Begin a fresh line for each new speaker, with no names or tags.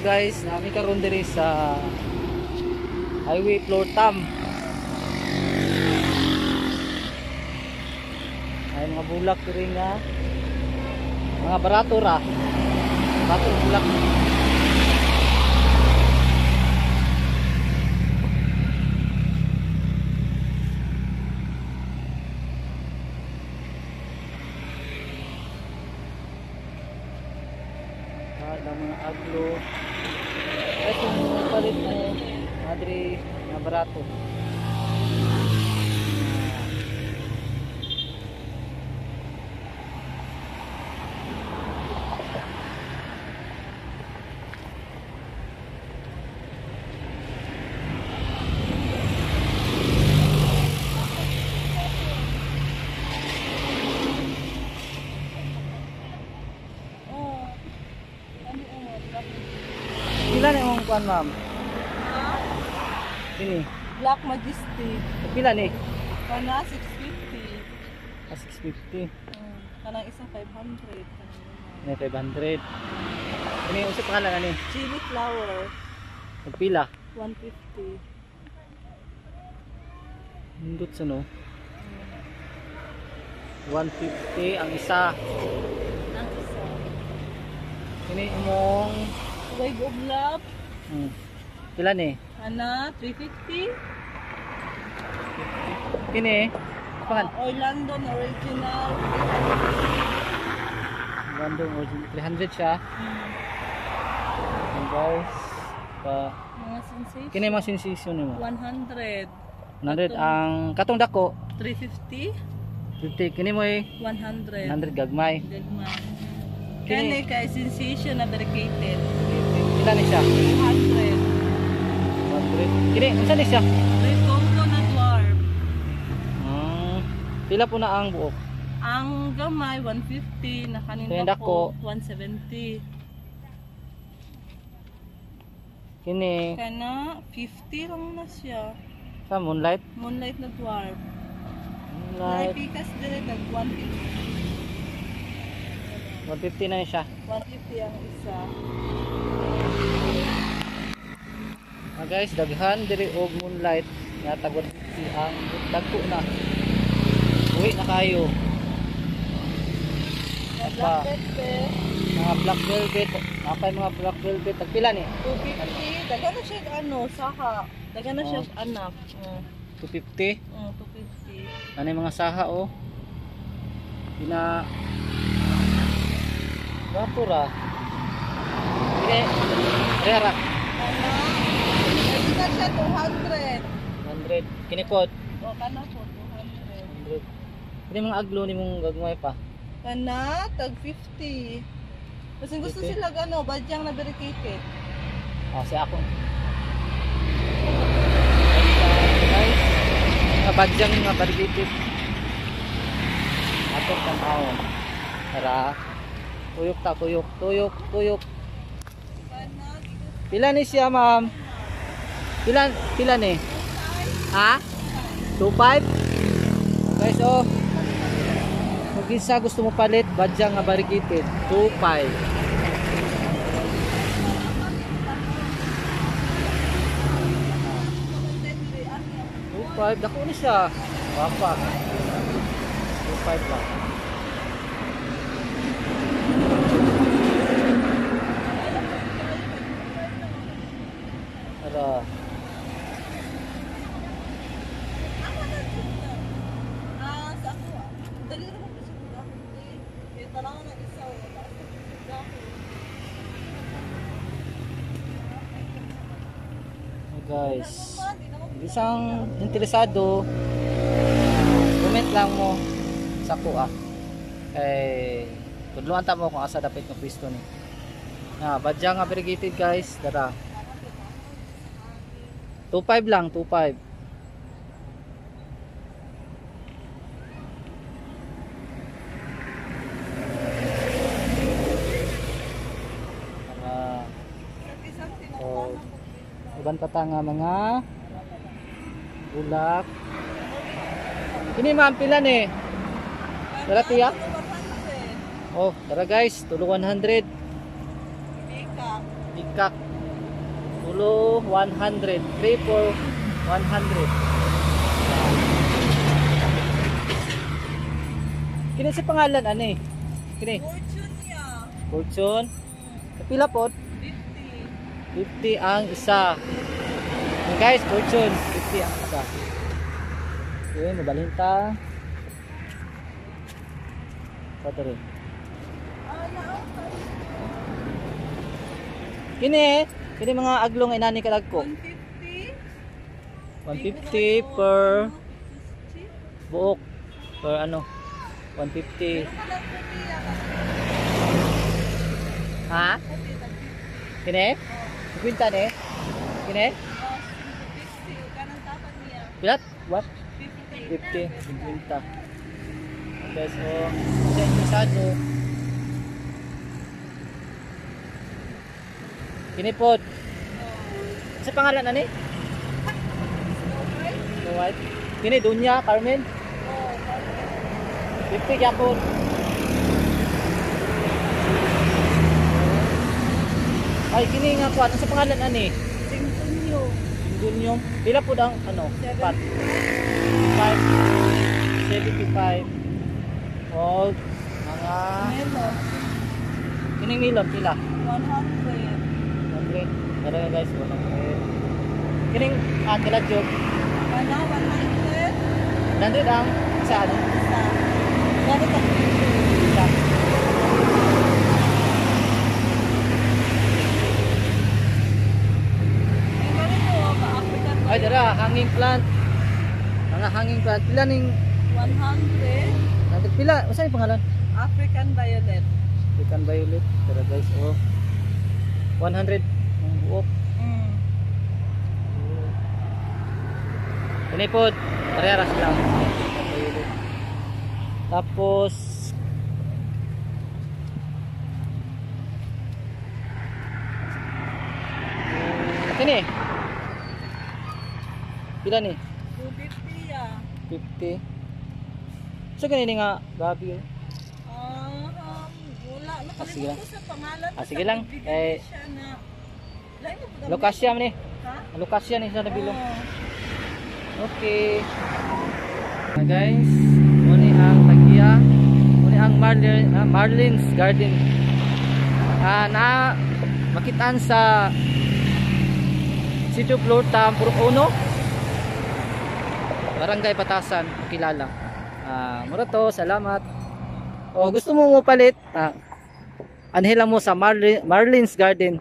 Guys, nami karon diri sa highway floor tam. Ay mga bulak diri nga mga barato ra. Barato bulak. Ada mga aglo. Ito mga palit mo madri na barato. Pila na yung kuan ma'am? Ini
Black Majestic.
pila ni?
Kana 650.
650.
Kanang isa 500.
Ni 500. Ini usap pangalan ani?
Chili flower
Pila?
150.
Hindot sa no? 150 ang isa.
Ang isa.
Ini imong
Huwag oblap.
pila ni?
Kana 350.
Kini pangan
Orlando original.
Bandung original 300 siya. And guys,
Mga sensation.
kini mga sensation nimo.
100.
100 ang katong dako
350.
50 kini mo
100.
100 gagmay.
Gagmay.
Kini-
Kani kay sensation na dedicated.
Pila ni siya?
100.
100. Kini unsa ni siya?
Red Congo na dwarf.
Pila po na ang buok?
Ang gamay 150, na
Ito yung
kanina
dako.
ko 170.
Kini
Kana 50 lang na siya.
sa moonlight.
Moonlight na dwarf.
Moonlight.
Pikas dire tag 150.
150 na siya.
150 ang isa.
Guys, daghan diri og moonlight nga tagod si ang dagko na. Uwi na kayo.
Black velvet,
Mga black velvet, napay mga black velvet tagpila ni?
250. Dagan na siya ano, saha. Dagan na siya anak.
250.
250.
Ano yung mga saha oh. Pina Gapura. Kini rera
Kana, ito na siya 200.
100. Kini pod
O, kana po 200.
100. Kini mga aglo ni mong gagmay pa.
Kana, tag 50. Kasi gusto
50?
sila gano, badyang na dedicated.
Si ako. Guys, mga badyang mga barbitit. Ato tanaw. Tara. Tuyok ta, tuyok, tuyok, tuyok.
Kana,
Pila ni siya, ma'am? Pila ni? Ha? 25? Guys, oh. Kung isa gusto mo palit, badyang nga barikitid. 25. 25, dako ni siya. Papa. 25 lang. Tara.
sa ako. Dali na ko sa ako. Eh, talangan na isa.
Guys, isang interesado, comment lang mo sa kuha. Tudluan ta mo kung asa dapat ng pwesto ni. Badya nga variegated guys, dara. 25 lang, 25. Iban pa ta nga mga bulak. Kini ma'am pila ni? Tara tiya. Oh, tara guys, tulo 100.
Ika.
Ikak. Tatlo, 100. 3 for 100. Kini si pangalan ano eh? Kini?
Fortune niya.
Fortune. Pila po?
50.
50 ang isa. Okay, guys, Fortune. 50 ang isa. Okay, mabalhin ta. Ito rin. Kini mga aglong inani kalag ko.
150.
150 per buok. Per ano? 150. Ha? Kini? Kwinta ni? Kini?
50. Kanang tapat niya.
Pilat? What?
50.
50. Kwinta. Okay, so sa inyo sado. Kini po. Sa pangalan ani? Snow White. Kini Dunya, Carmen. 50 kaya po. Ay, kini nga po. Ano sa pangalan ani?
Singtunyo.
Dunyong. Pila po ang ano?
7.
5. 75. Oh, mga
Melo.
kining milon pila?
100.
100. Tara na guys, 100. Kining kila job.
Ano? 100.
100 ang isa ano?
Isa. Gano'n ka?
Isa.
Yung ganito, ka-African
Ay, dara, hanging plant. Mga hanging plant. Pila ning
100.
pila? Usa yung pangalan?
African violet.
African violet. Tara guys, oh. 100 ang buok. Ini po, pareras lang. Violet. Tapos ini pila ni?
250 ya.
50. So ganini nga gabi.
Wala.
Sige lang.
Nakalimutan ko sa pangalan.
Sige lang.
Nagbigay siya na. Lain mo po
Lokasya man ni.
Ha?
Lokasya ni sa nabilong.
Oo.
Okay. Guys, muni ang tagiya. Muni ang Marlin's Garden. Na makitaan sa Sitio Florta, Purok 1. Barangay Batasan, kilala. Mura to, salamat. O gusto mo palit? Anhela mo sa Marlin's Garden.